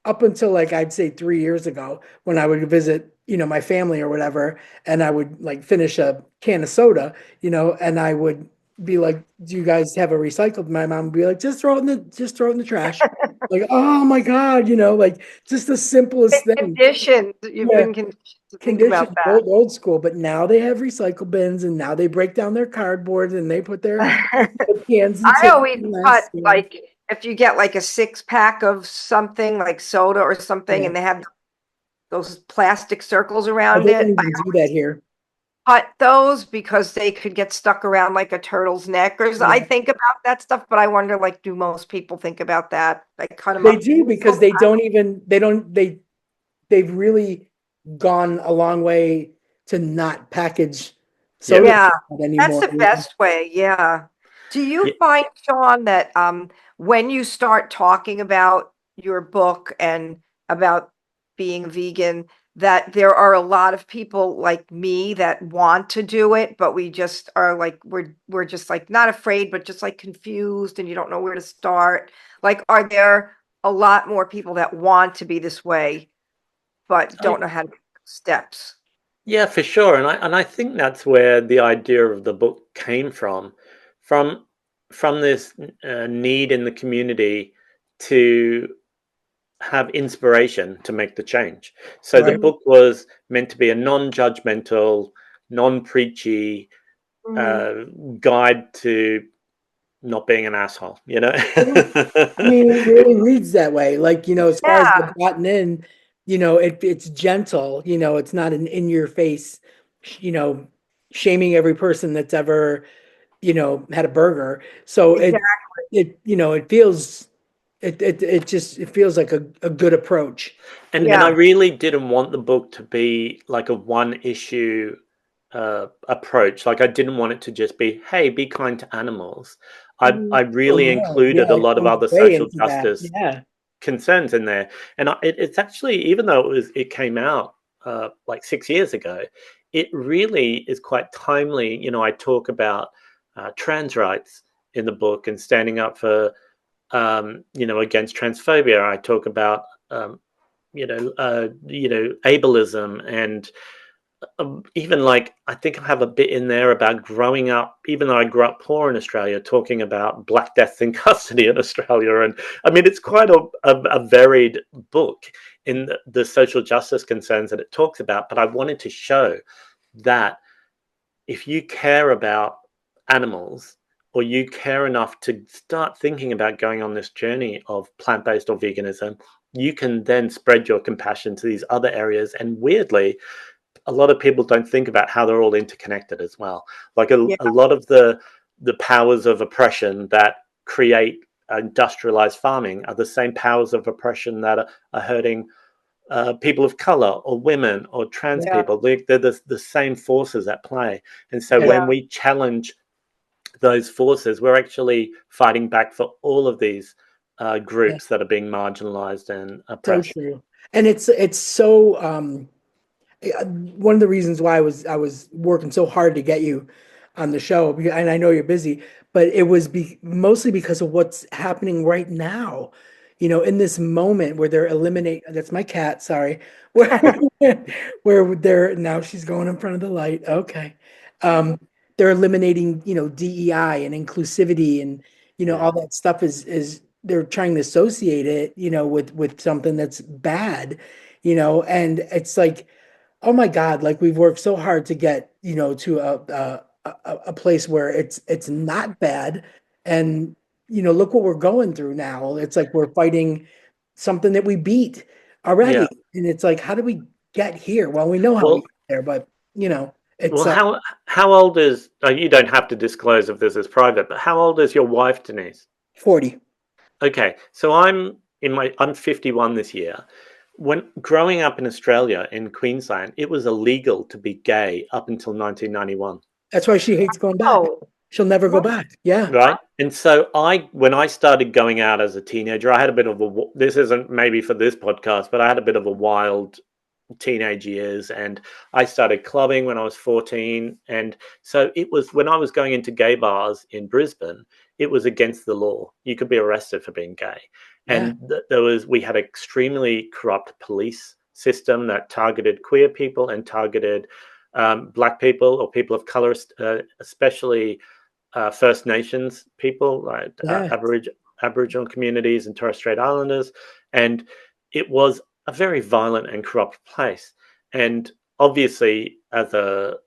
up until like I'd say 3 years ago, when I would visit, my family or whatever, and I would like finish a can of soda, and I would be like, "Do you guys have a recycled?" My mom would be like, just throw it in the trash." Like, oh my God, like just the simplest thing. Conditioned, you've Yeah, been conditioned to think about conditioned, that. old school, but now they have recycle bins and now they break down their cardboard and they put their cans and I tins always in cut, this. like, if you get like a 6 pack of something like soda or something Yeah. and they have those plastic circles Oh, around they don't it, I even do that here. cut those because they could get stuck around like a turtle's neck. Or I Yeah. think about that stuff, but I wonder, like, do most people think about that? They cut them They up. do because they've really gone a long way to not package Yeah. soda Yeah, that's anymore. the best way. Yeah. Do you Yeah. find, Sean, that when you start talking about your book and about being vegan, that there are a lot of people like me that want to do it, but we just are like we're just like not afraid, but just like confused and you don't know where to start. Like, are there a lot more people that want to be this way, but don't know how to take steps? Yeah, for sure. And I think that's where the idea of the book came from from this need in the community to have inspiration to make the change. So the Right. Mhm, book was meant to be a non-judgmental, non-preachy mhm. uh, guide to not being an asshole, you know? Yeah. I mean, it really reads that way. Like, as far as Yeah, the gotten in, it's gentle, it's not an in your face, you know, shaming every person that's ever, had a burger. So exactly. it feels, it feels like a good approach. And I Yeah. really didn't want the book to be like a one issue approach. Like I didn't want it to just be, hey, be kind to animals. I Mhm. Oh, really no. included Yeah, a it lot of goes other way social into that. justice Yeah. concerns in there. And it's actually, even though it came out like 6 years ago, it really is quite timely. I talk about trans rights in the book and standing up for against transphobia. I talk about ableism and even like I think I have a bit in there about growing up, even though I grew up poor in Australia, talking about black deaths in custody in Australia. And I mean, it's quite a varied book in the social justice concerns that it talks about. But I wanted to show that if you care about animals or you care enough to start thinking about going on this journey of plant-based or veganism, you can then spread your compassion to these other areas. And weirdly, a lot of people don't think about how they're all interconnected as well. Like Yeah. a lot of the powers of oppression that create industrialized farming are the same powers of oppression that are hurting people of color or women or trans Yeah. people. They're the same forces at play. And so Yeah. when Yeah. we challenge those forces, we're actually fighting back for all of these Yeah. groups that are being marginalized and So oppressed. true. And it's so one of the reasons why I was working so hard to get you on the show, and I know you're busy, but it was mostly because of what's happening right now. In this moment where they're eliminate that's my cat, sorry. Where where they're now she's going in front of the light. Okay. Um, they're eliminating, DEI and inclusivity and Yeah. all that stuff is they're trying to associate it, with something that's bad, and it's like, oh my God, like we've worked so hard to get, to a place where it's not bad. And, look what we're going through now. It's like we're fighting something that we beat Yeah. already. And it's like, how did we get here? Well, we know how we Well, got there, but. It's Well, how old is you don't have to disclose if this is private, but how old is your wife, Denise? 40. Okay, so I'm 51 this year. When growing up in Australia, in Queensland, it was illegal to be gay up until 1991. That's why she hates going back. Oh, She'll never go back. Yeah. Right. And so when I started going out as a teenager, I had a bit of this isn't maybe for this podcast, but I had a bit of a wild teenage years, and I started clubbing when I was 14. And so it was when I was going into gay bars in Brisbane, it was against the law. You could be arrested for being gay. Yeah. And we had an extremely corrupt police system that targeted queer people and targeted black people or people of color, especially First Nations people, like Yeah. Aboriginal communities and Torres Strait Islanders. And it was a very violent and corrupt place. And obviously, as a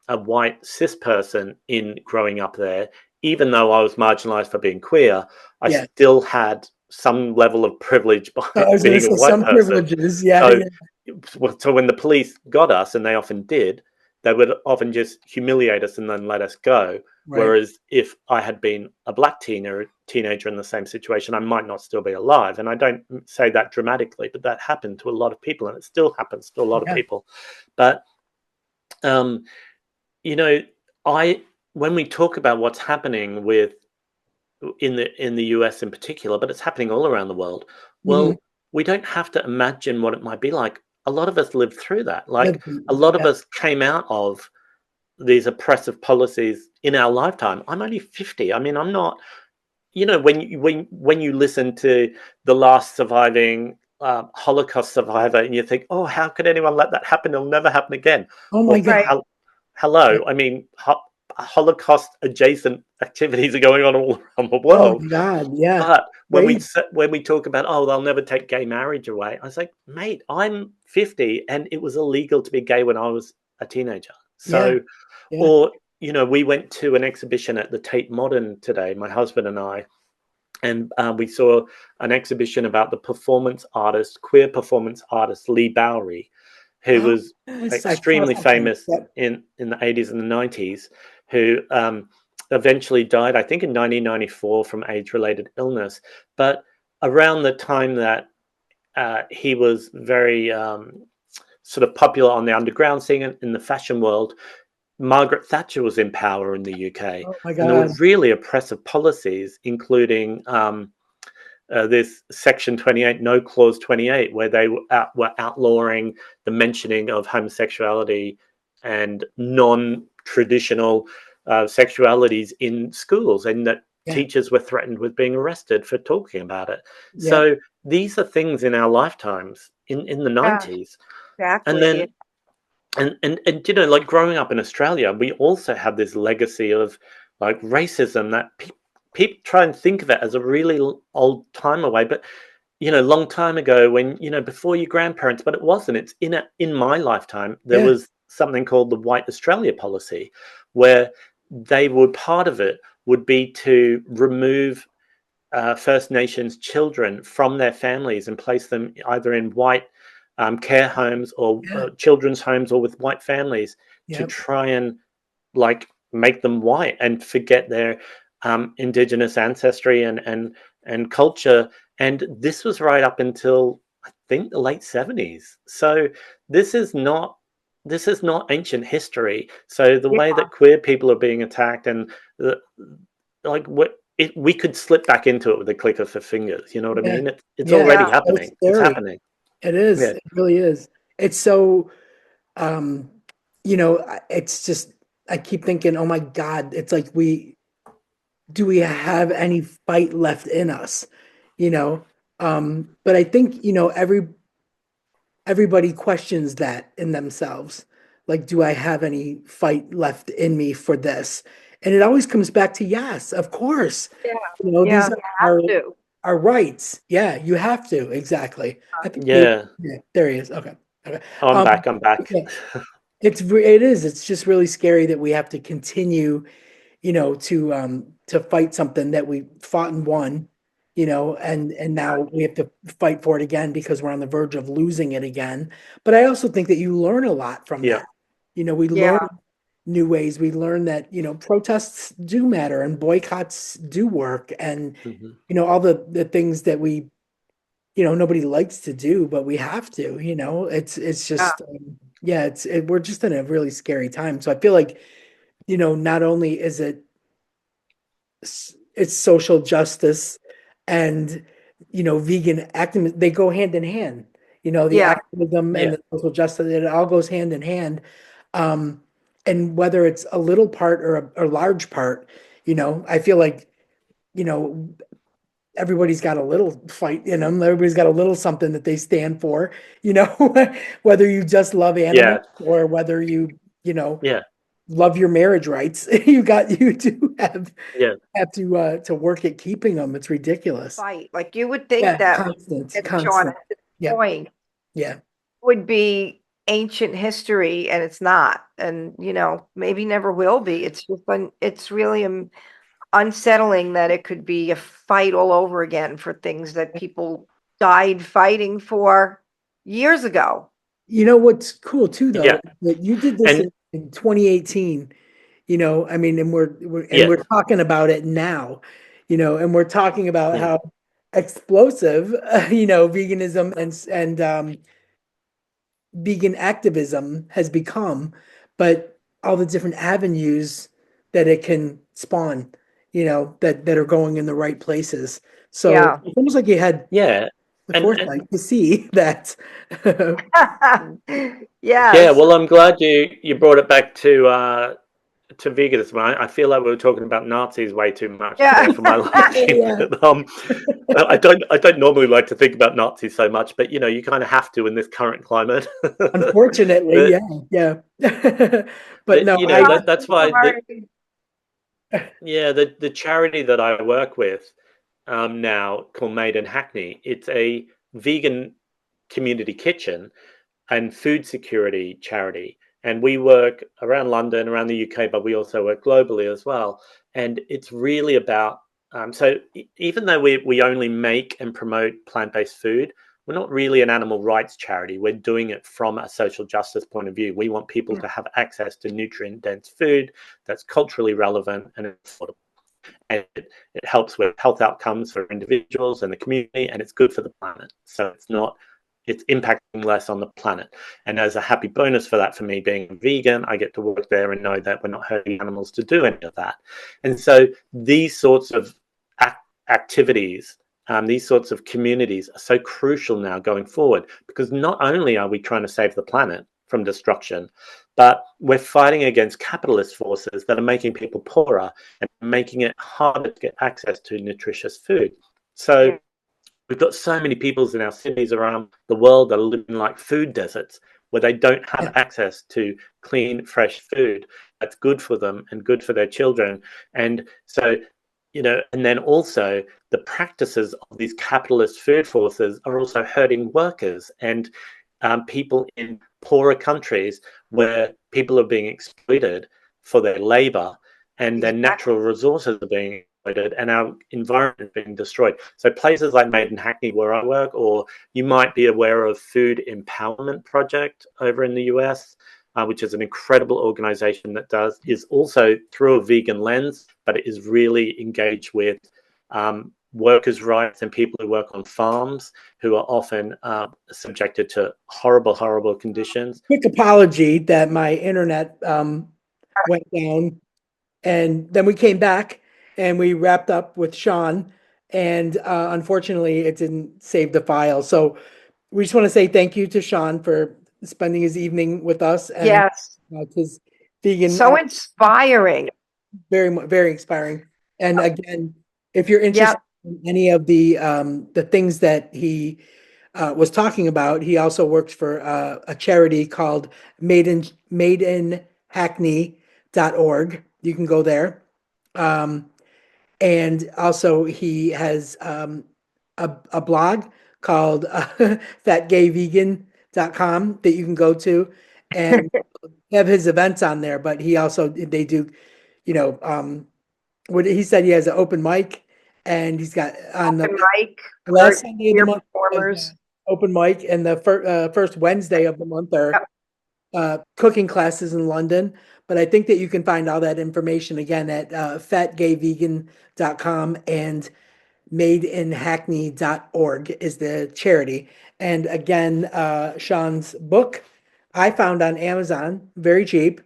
white cis person in growing up there, even though I was marginalized for being queer, I Yeah. still had some level of privilege by I was being gonna a say white some person. privileges. Yeah. So, Yeah. so when the police got us, and they often did, they would often just humiliate us and then let us go. Right. Whereas if I had been a black teenager in the same situation, I might not still be alive. And I don't say that dramatically, but that happened to a lot of people, and it still happens to a lot of people. But you know, when we talk about what's happening in the US in particular, but it's happening all around the world. Well, we don't have to imagine what it might be like. A lot of us lived through that. Like a lot of us came out of these oppressive policies in our lifetime. I'm only 50. I mean, I'm not. When you listen to the last surviving Holocaust survivor, and you think, oh, how could anyone let that happen? It'll never happen again. Oh my God. Hello. I mean, Holocaust adjacent activities are going on all around the Oh world. my God. Yeah. But when we talk about, oh, they'll never take gay marriage away, I was like, mate, I'm 50 and it was illegal to be gay when I was a teenager. So, or we went to an exhibition at the Tate Modern today, my husband and I, and we saw an exhibition about the queer performance artist Lee Bowery, who was extremely famous in the 80s and the 90s, who eventually died, I think, in 1994 from age-related illness. But around the time that he was very sort of popular on the underground scene in the fashion world, Margaret Thatcher was in power in the UK. Oh my God. And there were really oppressive policies, including this Section 28, No Clause 28, where they were outlawing the mentioning of homosexuality and non-traditional sexualities in schools, and that teachers were threatened with being arrested for talking about it. Yeah. So these are things in our lifetimes in the 90s. Exactly. And then and like growing up in Australia, we also have this legacy of like racism that people try and think of it as a really old time away, but long time ago, when before your grandparents, but it wasn't. It's in my lifetime there was something called the White Australia policy, where part of it would be to remove First Nations children from their families and place them either in white care homes or children's homes, or with white families, to try and like make them white and forget their indigenous ancestry and culture. And this was right up until I think the late 70s. So this is not ancient history. So the way that queer people are being attacked, and we could slip back into it with a click of the fingers. You know what I mean? It's already happening. It's happening. It is. It really is. It's so, it's just, I keep thinking, oh my God, it's like do we have any fight left in us? But I think, everybody questions that in themselves. Like, do I have any fight left in me for this? And it always comes back to yes, of course. Yeah. These are our rights. Yeah, you have to. Exactly. I think there he is. Okay. Oh, I'm back. It is. It's just really scary that we have to continue, to fight something that we fought and won, and now we have to fight for it again because we're on the verge of losing it again. But I also think that you learn a lot from that. We Yeah. learn new ways. We learn that, protests do matter and boycotts do work. And, Mhm. all the things that we, nobody likes to do, but we have to, it's Yeah. just, yeah, we're just in a really scary time. So I feel like, not only is it's social justice and, vegan activism, they go hand in hand, the Yeah. activism and Yeah. the social justice, it all goes hand in hand. Um, and whether it's a little part or a large part, I feel like, you know, everybody's got a little fight in them. Everybody's got a little something that they stand for, whether you just love Yeah. animals or whether you Yeah. love your marriage rights. You do Yeah. have to work at keeping them. It's ridiculous. Fight. Like you would think Yeah, that, constant, and Sean, constant. at this Yeah, point yeah. would be ancient history, and it's not, and maybe never will be. It's just it's really unsettling that it could be a fight all over again for things that people died fighting for years ago. You know what's cool too, though, Yeah. that you did this And in 2018. I mean, and yeah. we're talking about it now, and we're talking about Yeah. how explosive, veganism and vegan activism has become, but all the different avenues that it can spawn, that are going in the right places. So Yeah. it's almost like you had Yeah. the And foresight to see that. yeah, Yes. well, I'm glad you brought it back to veganism. I feel like we were talking about Nazis way too much Yeah. today for my liking. Yeah, But, I don't normally like to think about Nazis so much, but you kind of have to in this current climate. unfortunately, but yeah, yeah. But but no, that's why the charity that I work with now called Made in Hackney. It's a vegan community kitchen and food security charity. And we work around London, around the UK, but we also work globally as well. And it's really about even though we only make and promote plant-based food, we're not really an animal rights charity. We're doing it from a social justice point of view. We want people to have access to nutrient-dense food that's culturally relevant and affordable. And it helps with health outcomes for individuals and the community, and it's good for the planet. So it's impacting less on the planet. And as a happy bonus for that, for me being a vegan, I get to work there and know that we're not hurting animals to do any of that. And so these sorts of activities, these sorts of communities are so crucial now going forward, because not only are we trying to save the planet from destruction, but we're fighting against capitalist forces that are making people poorer and making it harder to get access to nutritious food. So Yeah. we've got so many peoples in our cities around the world that are living like food deserts, where they don't have yeah, access to clean, fresh food that's good for them and good for their children. And so, and then also the practices of these capitalist food forces are also hurting workers and people in poorer countries where people are being exploited for their labor and their Exactly. natural resources are being exploited and our environment is being destroyed. So places like Made in Hackney where I work, or you might be aware of Food Empowerment Project over in the US, which is an incredible organization that is also through a vegan lens, but it is really engaged with workers' rights and people who work on farms who are often subjected to horrible, horrible conditions. quick apology that my internet went down, and then we came back and we wrapped up with Sean, and unfortunately, it didn't save the file. So we just want to say thank you to Sean for spending his evening with us and Yes. his vegan So inspiring. very inspiring. And again, if you're Yeah. interested in any of the things that he was talking about, he also works for a charity called made in hackney.org. You can go there. Um, and also he has a blog called fatgayvegan.com that you can go to and have his events on there. But they do, what he said, he has an open mic, and he's got on the Open mic last for Sunday of the your month, he has performers. open mic, and the first Wednesday of the month, or Yep. cooking classes in London. But I think that you can find all that information again at fatgayvegan.com, and madeinhackney.org is the charity. And again, Sean's book I found on Amazon, very cheap.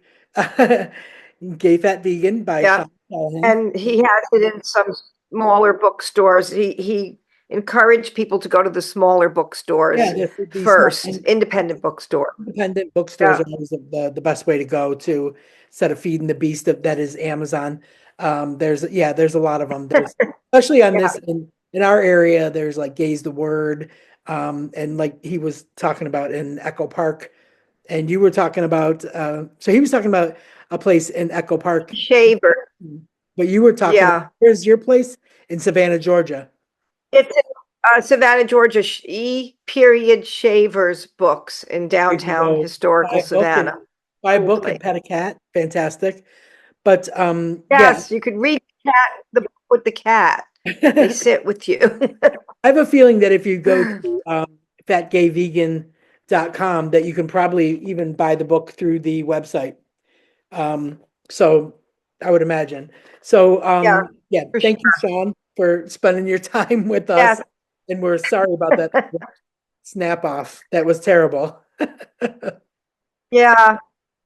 Gay Fat Vegan by Yeah. Sean Callahan. And he has it in some smaller bookstores. He encouraged people to go to the smaller bookstores These first, small independent bookstore. independent bookstores Yeah. are always the best way to go to, instead of feeding the beast that is Amazon. There's a lot of them. There's, especially on this in our area, there's like Gays the Word, and like he was talking about in Echo Park, and you were talking about so he was talking about a place in Echo Park, Shaver. but you were talking Yeah. where's your place? In Savannah, Georgia. It's in Savannah, Georgia, period Shavers books in downtown go historical buy a book and Savannah. buy a book Cool and pet a cat. Fantastic. But Yes, you could read the book with the cat. They sit with you. I have a feeling that if you go to fatgayvegan.com, that you can probably even buy the book through the website. So I would imagine. So Yeah, for thank you, Sean, for spending your time with us. Yes. And we're sorry about that snap off. That was terrible. Yeah,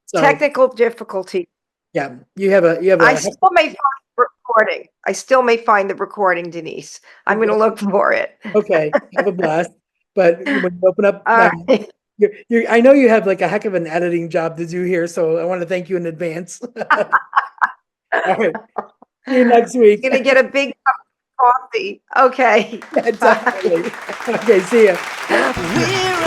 So technical difficulty. yeah, you have a I still may find the recording. I still may find the recording, Denise. I'm going to look for it. okay, have a blast. But when you open up, All right. I know you have like a heck of an editing job to do here, so I want to thank you in advance. All right, see you next week. Going to get a big cup of coffee. Okay. Definitely. Okay, see ya. We're